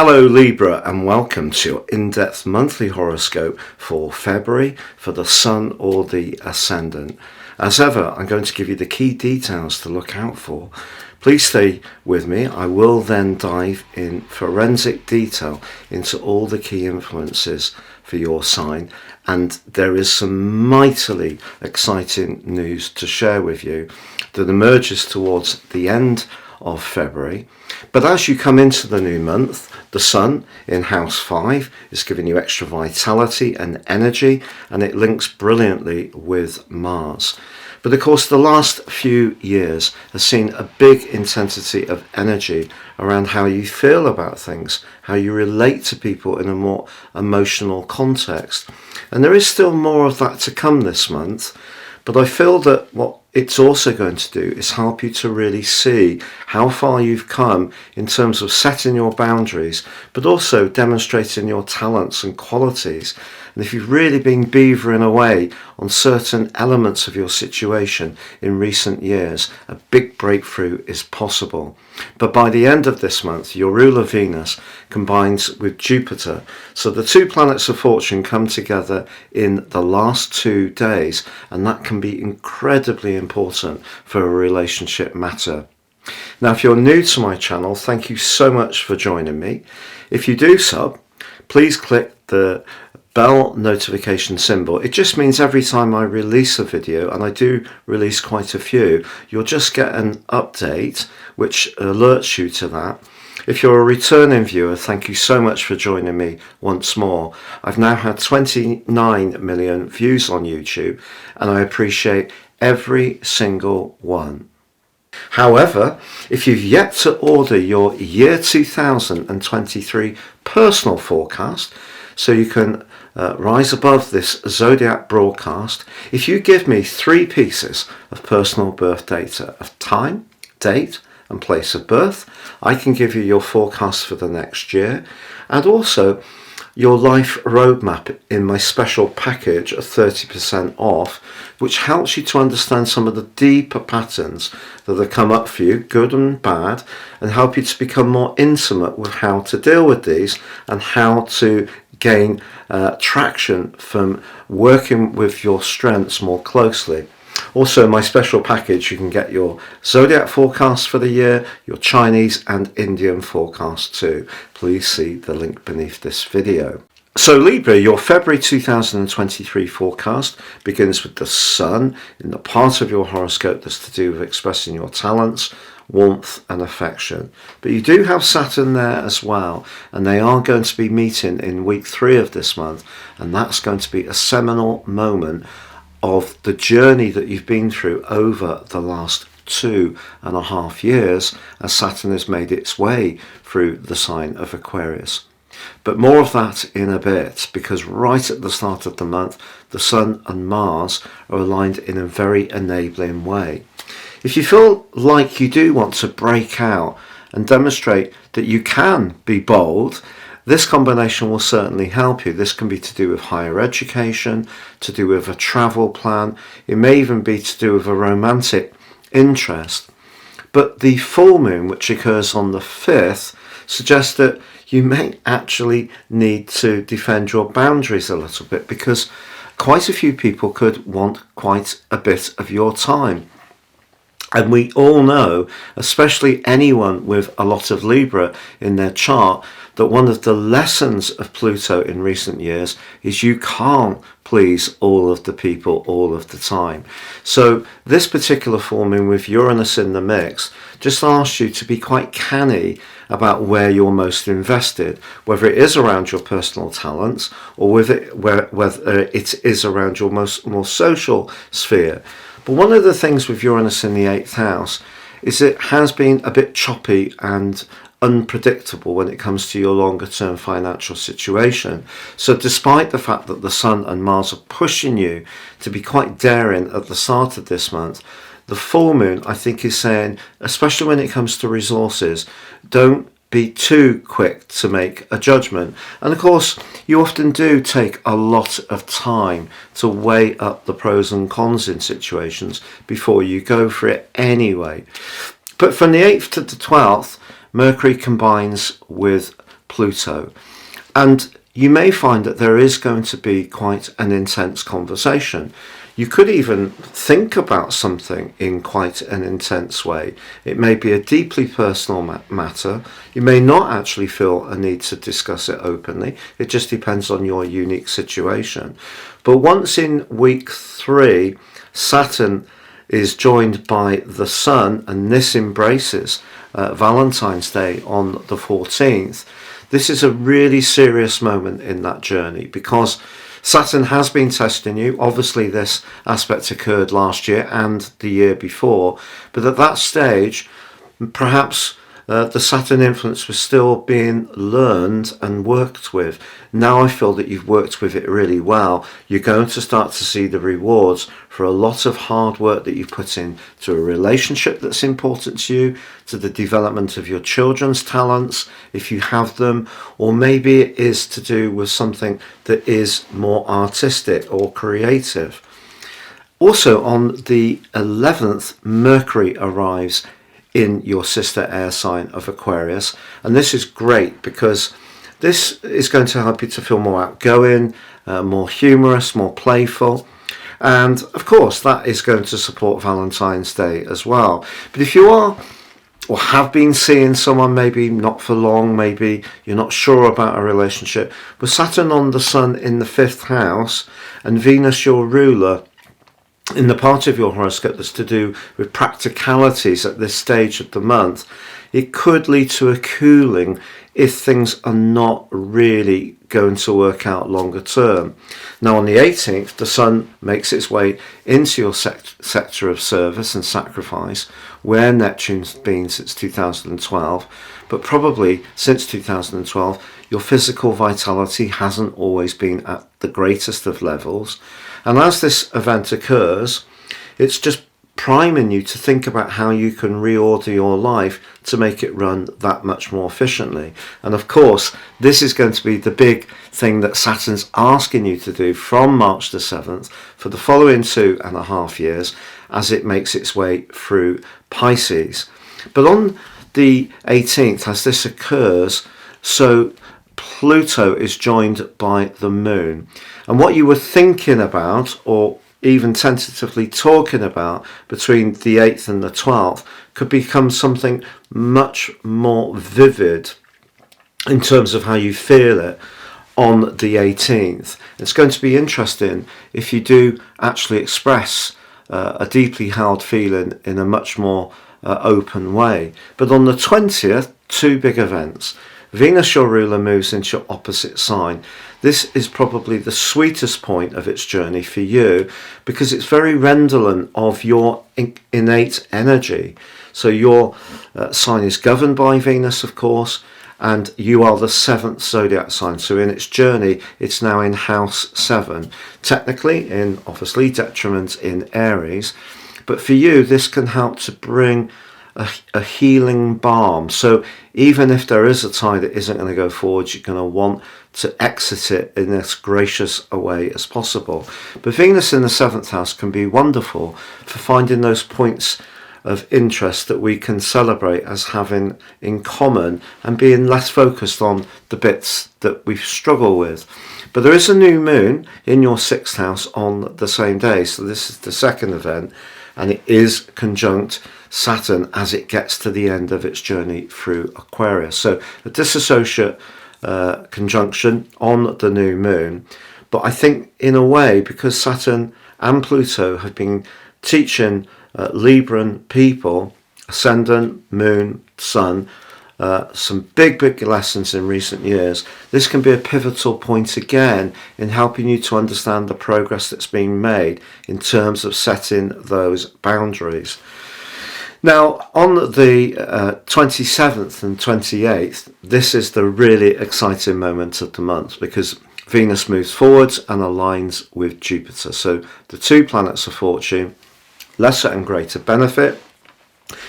Hello Libra, and welcome to your in-depth monthly horoscope for February for the Sun or the Ascendant. As ever, I'm going to give you the key details to look out for. Please stay with me. I will then dive in forensic detail into all the key influences for your sign, and there is some mightily exciting news to share with you that emerges towards the end of February. But as you come into the new month, the Sun in house 5 is giving you extra vitality and energy, and it links brilliantly with Mars. But of course, the last few years has seen a big intensity of energy around how you feel about things, how you relate to people in a more emotional context. And there is still more of that to come this month. But I feel that what it's also going to do is help you to really see how far you've come in terms of setting your boundaries, but also demonstrating your talents and qualities. And if you've really been beavering away on certain elements of your situation in recent years, a big breakthrough is possible. But by the end of this month, your ruler Venus combines with Jupiter. So the two planets of fortune come together in the last 2 days, and that can be incredibly important for a relationship matter. Now, if you're new to my channel, thank you so much for joining me. If you do sub, please click the bell notification symbol. It just means every time I release a video, and I do release quite a few, you'll just get an update which alerts you to that. If you're a returning viewer, thank you so much for joining me once more. I've now had 29 million views on YouTube, and I appreciate every single one. However, if you've yet to order your year 2023 personal forecast, so you can rise above this zodiac broadcast, if you give me 3 pieces of personal birth data of time, date and place of birth, I can give you your forecast for the next year, and also your life roadmap in my special package of 30% off, which helps you to understand some of the deeper patterns that have come up for you, good and bad, and help you to become more intimate with how to deal with these and how to gain traction from working with your strengths more closely. Also, in my special package, you can get your zodiac forecast for the year, your Chinese and Indian forecast too. Please see the link beneath this video. So Libra, your February 2023 forecast begins with the Sun in the part of your horoscope that's to do with expressing your talents, warmth and affection. But you do have Saturn there as well, and they are going to be meeting in week 3 of this month, and that's going to be a seminal moment of the journey that you've been through over the last 2.5 years as Saturn has made its way through the sign of Aquarius. But more of that in a bit, because right at the start of the month, the Sun and Mars are aligned in a very enabling way. If you feel like you do want to break out and demonstrate that you can be bold, this combination will certainly help you. This can be to do with higher education, to do with a travel plan. It may even be to do with a romantic interest. But the full moon, which occurs on the 5th, suggests that you may actually need to defend your boundaries a little bit, because quite a few people could want quite a bit of your time. And we all know, especially anyone with a lot of Libra in their chart, that one of the lessons of Pluto in recent years is you can't please all of the people all of the time. So this particular full moon with Uranus in the mix just asks you to be quite canny about where you're most invested, whether it is around your personal talents or whether it is around your more social sphere. But one of the things with Uranus in the 8th house is it has been a bit choppy and unpredictable when it comes to your longer term financial situation. So despite the fact that the Sun and Mars are pushing you to be quite daring at the start of this month, the full moon, I think, is saying, especially when it comes to resources, don't be too quick to make a judgment. And of course, you often do take a lot of time to weigh up the pros and cons in situations before you go for it anyway. But from the 8th to the 12th, Mercury combines with Pluto. And you may find that there is going to be quite an intense conversation. You could even think about something in quite an intense way. It may be a deeply personal matter. You may not actually feel a need to discuss it openly. It just depends on your unique situation. But once in week 3, Saturn is joined by the Sun, and this embraces Valentine's Day on the 14th. This is a really serious moment in that journey because Saturn has been testing you. Obviously, this aspect occurred last year and the year before, but at that stage, perhaps the Saturn influence was still being learned and worked with. Now I feel that you've worked with it really well. You're going to start to see the rewards for a lot of hard work that you've put in to a relationship that's important to you, to the development of your children's talents, if you have them, or maybe it is to do with something that is more artistic or creative. Also on the 11th, Mercury arrives in your sister air sign of Aquarius, and this is great because this is going to help you to feel more outgoing, more humorous, more playful, and of course that is going to support Valentine's Day as well. But if you are or have been seeing someone, maybe not for long, maybe you're not sure about a relationship, with Saturn on the Sun in the 5th house and Venus, your ruler, in the part of your horoscope that's to do with practicalities at this stage of the month, it could lead to a cooling if things are not really going to work out longer term. Now on the 18th, the Sun makes its way into your sector of service and sacrifice, where Neptune's been since 2012, but probably since 2012 your physical vitality hasn't always been at the greatest of levels. And as this event occurs, it's just priming you to think about how you can reorder your life to make it run that much more efficiently. And of course, this is going to be the big thing that Saturn's asking you to do from March the 7th for the following 2.5 years as it makes its way through Pisces. But on the 18th, as this occurs, so Pluto is joined by the Moon. And what you were thinking about, or even tentatively talking about, between the 8th and the 12th could become something much more vivid in terms of how you feel it on the 18th. It's going to be interesting if you do actually express a deeply held feeling in a much more open way. But on the 20th, 2 big events. Venus, your ruler, moves into your opposite sign. This is probably the sweetest point of its journey for you because it's very redolent of your innate energy. So your sign is governed by Venus, of course, and you are the 7th zodiac sign. So in its journey, it's now in house 7. Technically, in obviously detriment in Aries. But for you, this can help to bring a healing balm. So even if there is a tie that isn't going to go forward, you're going to want to exit it in as gracious a way as possible. But Venus in the 7th house can be wonderful for finding those points of interest that we can celebrate as having in common and being less focused on the bits that we struggle with. But there is a new moon in your 6th house on the same day. So this is the second event, and it is conjunct Saturn as it gets to the end of its journey through Aquarius. So a disassociate conjunction on the new moon. But I think in a way, because Saturn and Pluto have been teaching Libran people, ascendant, moon, sun, some big lessons in recent years, this can be a pivotal point again in helping you to understand the progress that's been made in terms of setting those boundaries. Now, on the 27th and 28th, this is the really exciting moment of the month because Venus moves forwards and aligns with Jupiter. So the 2 planets of fortune, lesser and greater benefit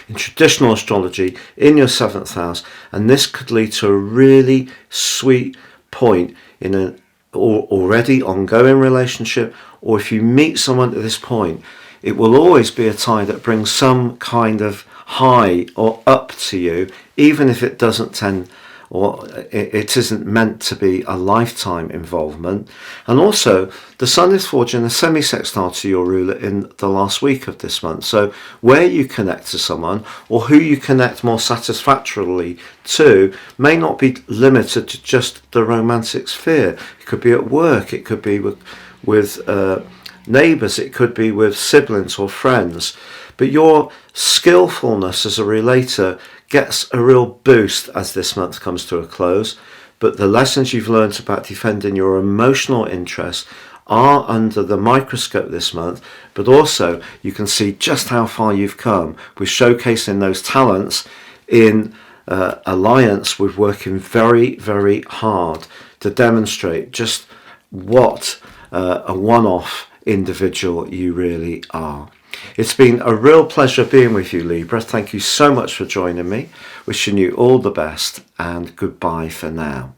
in traditional astrology in your 7th house, and this could lead to a really sweet point in an already ongoing relationship, or if you meet someone at this point, it will always be a tie that brings some kind of high or up to you, even if it doesn't tend or it isn't meant to be a lifetime involvement. And also, the Sun is forging a semi-sextile to your ruler in the last week of this month. So where you connect to someone, or who you connect more satisfactorily to, may not be limited to just the romantic sphere. It could be at work, it could be with neighbours, it could be with siblings or friends. But your skillfulness as a relator gets a real boost as this month comes to a close. But the lessons you've learned about defending your emotional interests are under the microscope this month, but also you can see just how far you've come with showcasing those talents in alliance with working very, very hard to demonstrate just what a one-off individual you really are. It's been a real pleasure being with you, Libra. Thank you so much for joining me. Wishing you all the best, and goodbye for now.